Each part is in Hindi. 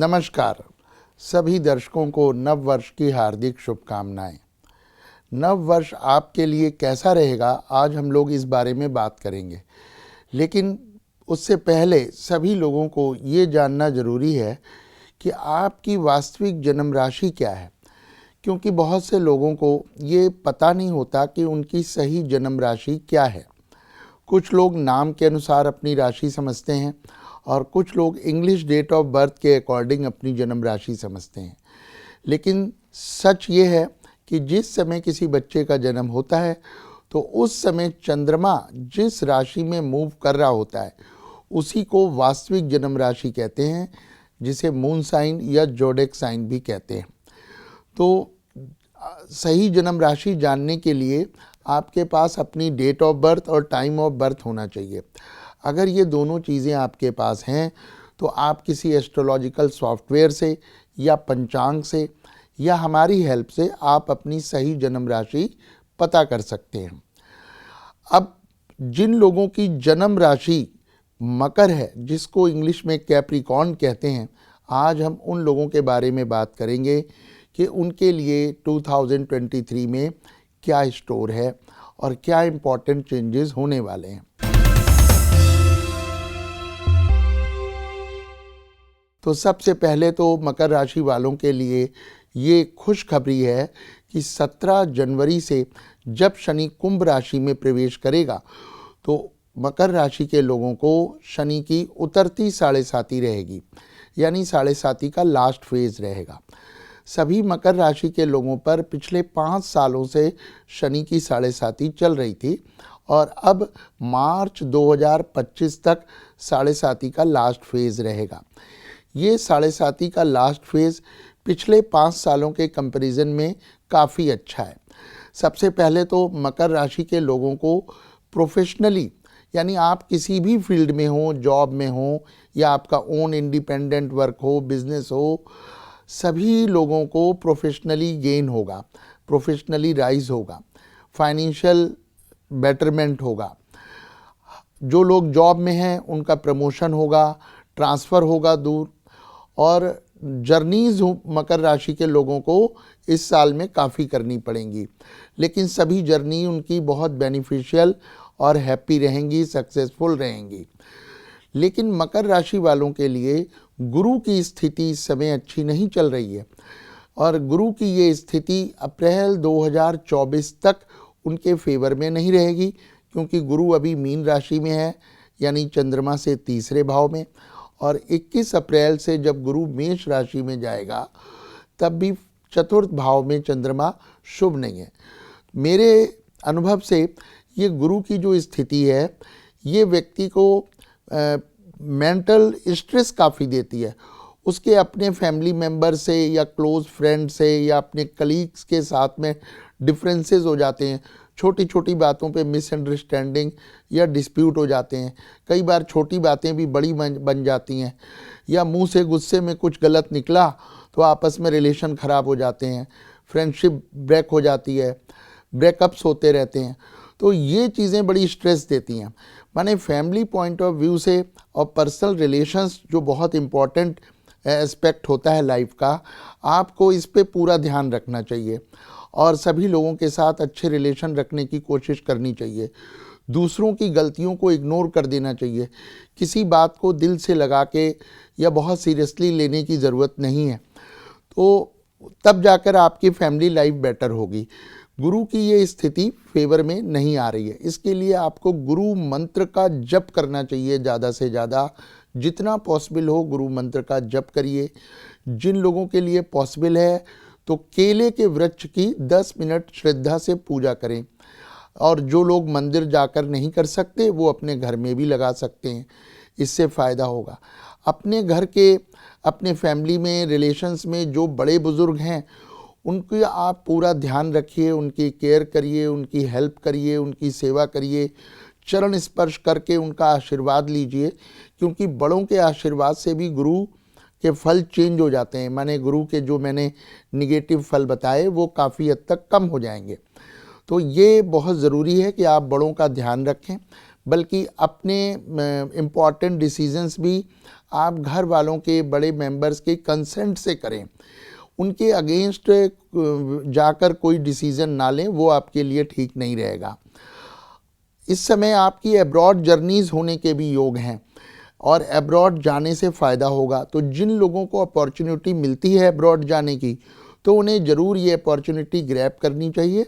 नमस्कार। सभी दर्शकों को नव वर्ष की हार्दिक शुभकामनाएं। नव वर्ष आपके लिए कैसा रहेगा, आज हम लोग इस बारे में बात करेंगे। लेकिन उससे पहले सभी लोगों को ये जानना ज़रूरी है कि आपकी वास्तविक जन्म राशि क्या है, क्योंकि बहुत से लोगों को ये पता नहीं होता कि उनकी सही जन्म राशि क्या है। कुछ लोग नाम के अनुसार अपनी राशि समझते हैं और कुछ लोग इंग्लिश डेट ऑफ बर्थ के अकॉर्डिंग अपनी जन्म राशि समझते हैं। लेकिन सच ये है कि जिस समय किसी बच्चे का जन्म होता है तो उस समय चंद्रमा जिस राशि में मूव कर रहा होता है उसी को वास्तविक जन्म राशि कहते हैं, जिसे मून साइन या जोडेक साइन भी कहते हैं। तो सही जन्म राशि जानने के लिए आपके पास अपनी डेट ऑफ बर्थ और टाइम ऑफ बर्थ होना चाहिए। अगर ये दोनों चीज़ें आपके पास हैं तो आप किसी एस्ट्रोलॉजिकल सॉफ्टवेयर से या पंचांग से या हमारी हेल्प से आप अपनी सही जन्म राशि पता कर सकते हैं। अब जिन लोगों की जन्म राशि मकर है, जिसको इंग्लिश में कैप्रिकॉर्न कहते हैं, आज हम उन लोगों के बारे में बात करेंगे कि उनके लिए 2023 में क्या स्टोर है और क्या इम्पोर्टेंट चेंजेस होने वाले हैं। तो सबसे पहले तो मकर राशि वालों के लिए ये खुशखबरी है कि 17 जनवरी से जब शनि कुंभ राशि में प्रवेश करेगा तो मकर राशि के लोगों को शनि की उतरती साढ़े साती रहेगी, यानी साढ़े साती का लास्ट फेज रहेगा। सभी मकर राशि के लोगों पर पिछले 5 सालों से शनि की साढ़े साती चल रही थी और अब मार्च 2025 तक साढ़े साती का लास्ट फेज रहेगा। ये साढ़े साती का लास्ट फेज पिछले 5 सालों के कंपैरिजन में काफ़ी अच्छा है। सबसे पहले तो मकर राशि के लोगों को प्रोफेशनली, यानी आप किसी भी फील्ड में हो, जॉब में हो या आपका ओन इंडिपेंडेंट वर्क हो, बिजनेस हो, सभी लोगों को प्रोफेशनली गेन होगा, प्रोफेशनली राइज होगा, फाइनेंशियल बेटरमेंट होगा। जो लोग जॉब में हैं उनका प्रमोशन होगा, ट्रांसफ़र होगा दूर, और जर्नीज़ मकर राशि के लोगों को इस साल में काफ़ी करनी पड़ेंगी। लेकिन सभी जर्नी उनकी बहुत बेनिफिशियल और हैप्पी रहेंगी, सक्सेसफुल रहेंगी। लेकिन मकर राशि वालों के लिए गुरु की स्थिति इस समय अच्छी नहीं चल रही है और गुरु की ये स्थिति अप्रैल 2024 तक उनके फेवर में नहीं रहेगी, क्योंकि गुरु अभी मीन राशि में है, यानी चंद्रमा से तीसरे भाव में, और 21 अप्रैल से जब गुरु मेष राशि में जाएगा तब भी चतुर्थ भाव में चंद्रमा शुभ नहीं है। मेरे अनुभव से ये गुरु की जो स्थिति है ये व्यक्ति को मेंटल स्ट्रेस काफ़ी देती है। उसके अपने फैमिली मेम्बर से या क्लोज फ्रेंड से या अपने कलीग्स के साथ में डिफरेंसेस हो जाते हैं, छोटी छोटी बातों पे मिसअंडरस्टैंडिंग या डिस्प्यूट हो जाते हैं। कई बार छोटी बातें भी बड़ी बन जाती हैं, या मुंह से गुस्से में कुछ गलत निकला तो आपस में रिलेशन ख़राब हो जाते हैं, फ्रेंडशिप ब्रेक हो जाती है, ब्रेकअप्स होते रहते हैं। तो ये चीज़ें बड़ी स्ट्रेस देती हैं। माने फैमिली पॉइंट ऑफ व्यू से और पर्सनल रिलेशंस जो बहुत इम्पॉर्टेंट एस्पेक्ट होता है लाइफ का, आपको इस पे पूरा ध्यान रखना चाहिए और सभी लोगों के साथ अच्छे रिलेशन रखने की कोशिश करनी चाहिए। दूसरों की गलतियों को इग्नोर कर देना चाहिए। किसी बात को दिल से लगा के या बहुत सीरियसली लेने की ज़रूरत नहीं है, तो तब जाकर आपकी फैमिली लाइफ बेटर होगी। गुरु की ये स्थिति फेवर में नहीं आ रही है, इसके लिए आपको गुरु मंत्र का जप करना चाहिए। ज़्यादा से ज़्यादा जितना पॉसिबल हो गुरु मंत्र का जप करिए। जिन लोगों के लिए पॉसिबल है तो केले के वृक्ष की 10 मिनट श्रद्धा से पूजा करें, और जो लोग मंदिर जाकर नहीं कर सकते वो अपने घर में भी लगा सकते हैं, इससे फ़ायदा होगा। अपने घर के, अपने फैमिली में, रिलेशंस में जो बड़े बुज़ुर्ग हैं उनकी आप पूरा ध्यान रखिए, उनकी केयर करिए, उनकी हेल्प करिए, उनकी सेवा करिए, चरण स्पर्श करके उनका आशीर्वाद लीजिए, क्योंकि बड़ों के आशीर्वाद से भी गुरु के फल चेंज हो जाते हैं। माने गुरु के जो मैंने निगेटिव फल बताए वो काफ़ी हद तक कम हो जाएंगे। तो ये बहुत ज़रूरी है कि आप बड़ों का ध्यान रखें। बल्कि अपने इम्पॉर्टेंट डिसीजंस भी आप घर वालों के बड़े मेंबर्स के कंसेंट से करें। उनके अगेंस्ट जाकर कोई डिसीजन ना लें, वो आपके लिए ठीक नहीं रहेगा। इस समय आपकी अब्रॉड जर्नीज़ होने के भी योग हैं और अब्रॉड जाने से फ़ायदा होगा। तो जिन लोगों को अपॉर्चुनिटी मिलती है अब्रॉड जाने की, तो उन्हें ज़रूर ये अपॉर्चुनिटी ग्रैब करनी चाहिए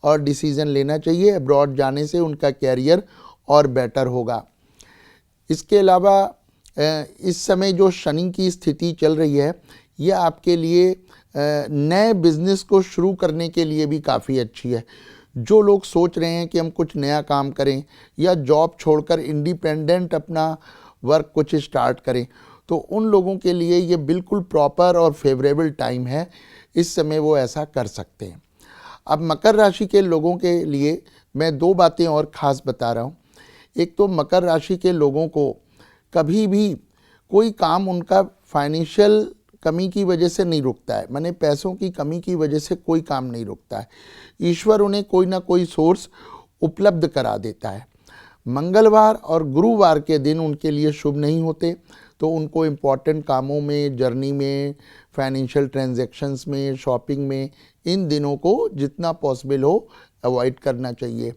और डिसीज़न लेना चाहिए। अब्रॉड जाने से उनका कैरियर और बेटर होगा। इसके अलावा इस समय जो शनि की स्थिति चल रही है, ये आपके लिए नए बिजनेस को शुरू करने के लिए भी काफ़ी अच्छी है। जो लोग सोच रहे हैं कि हम कुछ नया काम करें या जॉब छोड़कर इंडिपेंडेंट अपना वर्क कुछ स्टार्ट करें, तो उन लोगों के लिए ये बिल्कुल प्रॉपर और फेवरेबल टाइम है। इस समय वो ऐसा कर सकते हैं। अब मकर राशि के लोगों के लिए मैं 2 बातें और ख़ास बता रहा हूँ। एक तो मकर राशि के लोगों को कभी भी कोई काम उनका फाइनेंशियल कमी की वजह से नहीं रुकता है, माने पैसों की कमी की वजह से कोई काम नहीं रुकता है। ईश्वर उन्हें कोई ना कोई सोर्स उपलब्ध करा देता है। मंगलवार और गुरुवार के दिन उनके लिए शुभ नहीं होते, तो उनको इम्पॉर्टेंट कामों में, जर्नी में, फाइनेंशियल ट्रांजैक्शंस में, शॉपिंग में, इन दिनों को जितना पॉसिबल हो अवॉइड करना चाहिए।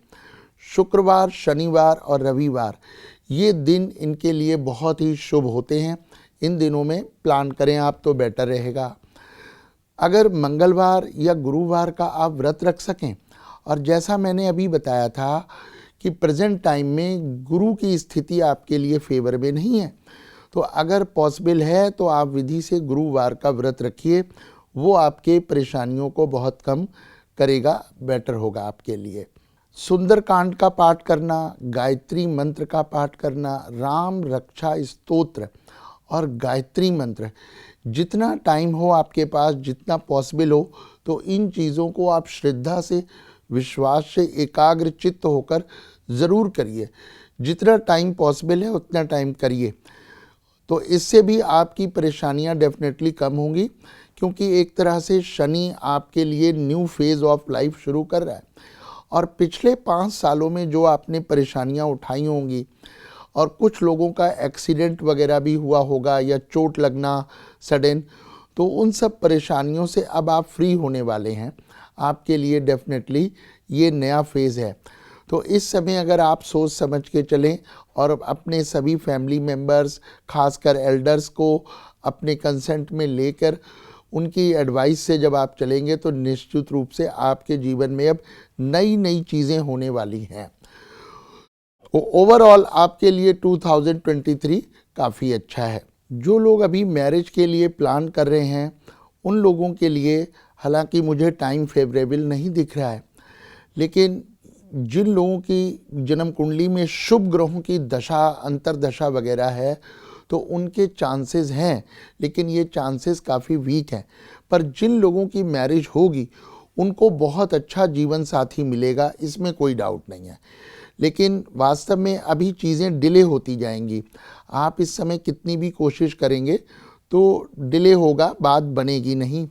शुक्रवार, शनिवार और रविवार ये दिन इनके लिए बहुत ही शुभ होते हैं। इन दिनों में प्लान करें आप तो बेटर रहेगा। अगर मंगलवार या गुरुवार का आप व्रत रख सकें, और जैसा मैंने अभी बताया था कि प्रेजेंट टाइम में गुरु की स्थिति आपके लिए फेवरेबल नहीं है, तो अगर पॉसिबल है तो आप विधि से गुरुवार का व्रत रखिए। वो आपके परेशानियों को बहुत कम करेगा, बेटर होगा आपके लिए। सुंदरकांड का पाठ करना, गायत्री मंत्र का पाठ करना, राम रक्षा स्तोत्र और गायत्री मंत्र, जितना टाइम हो आपके पास, जितना पॉसिबल हो, तो इन चीज़ों को आप श्रद्धा से, विश्वास से, एकाग्र चित्त होकर ज़रूर करिए। जितना टाइम पॉसिबल है उतना टाइम करिए, तो इससे भी आपकी परेशानियां डेफिनेटली कम होंगी, क्योंकि एक तरह से शनि आपके लिए न्यू फेज़ ऑफ लाइफ शुरू कर रहा है। और पिछले 5 सालों में जो आपने परेशानियां उठाई होंगी, और कुछ लोगों का एक्सीडेंट वगैरह भी हुआ होगा या चोट लगना सडन, तो उन सब परेशानियों से अब आप फ्री होने वाले हैं। आपके लिए डेफिनेटली ये नया फेज़ है। तो इस समय अगर आप सोच समझ के चलें और अपने सभी फैमिली मेम्बर्स, खासकर एल्डर्स को अपने कंसेंट में लेकर उनकी एडवाइस से जब आप चलेंगे, तो निश्चित रूप से आपके जीवन में अब नई नई चीज़ें होने वाली हैं। तो ओवरऑल आपके लिए 2023 काफ़ी अच्छा है। जो लोग अभी मैरिज के लिए प्लान कर रहे हैं, उन लोगों के लिए हालांकि मुझे टाइम फेवरेबल नहीं दिख रहा है, लेकिन जिन लोगों की जन्म कुंडली में शुभ ग्रहों की दशा, अंतर्दशा वगैरह है, तो उनके चांसेस हैं, लेकिन ये चांसेस काफ़ी वीक हैं। पर जिन लोगों की मैरिज होगी उनको बहुत अच्छा जीवन साथी मिलेगा, इसमें कोई डाउट नहीं है। लेकिन वास्तव में अभी चीज़ें डिले होती जाएंगी। आप इस समय कितनी भी कोशिश करेंगे तो डिले होगा, बात बनेगी नहीं।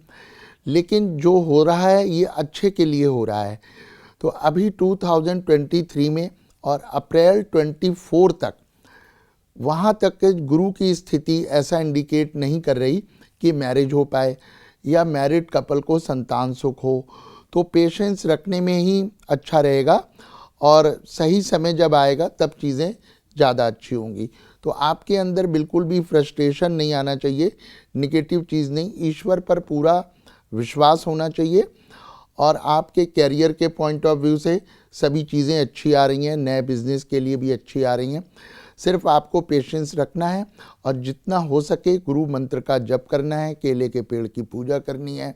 लेकिन जो हो रहा है ये अच्छे के लिए हो रहा है। तो अभी 2023 में और अप्रैल 24 तक, वहाँ तक के गुरु की स्थिति ऐसा इंडिकेट नहीं कर रही कि मैरिज हो पाए या मैरिड कपल को संतान सुख हो। तो पेशेंस रखने में ही अच्छा रहेगा, और सही समय जब आएगा तब चीज़ें ज़्यादा अच्छी होंगी। तो आपके अंदर बिल्कुल भी फ्रस्ट्रेशन नहीं आना चाहिए, निगेटिव चीज़ नहीं, ईश्वर पर पूरा विश्वास होना चाहिए। और आपके कैरियर के पॉइंट ऑफ व्यू से सभी चीज़ें अच्छी आ रही हैं, नए बिजनेस के लिए भी अच्छी आ रही हैं। सिर्फ आपको पेशेंस रखना है और जितना हो सके गुरु मंत्र का जप करना है, केले के पेड़ की पूजा करनी है।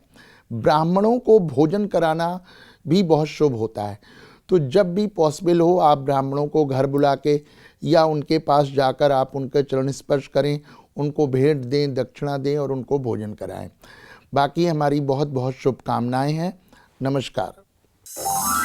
ब्राह्मणों को भोजन कराना भी बहुत शुभ होता है, तो जब भी पॉसिबल हो आप ब्राह्मणों को घर बुला के या उनके पास जाकर आप उनके चरण स्पर्श करें, उनको भेंट दें, दक्षिणा दें और उनको भोजन कराएं। बाकी हमारी बहुत बहुत शुभकामनाएं हैं। नमस्कार।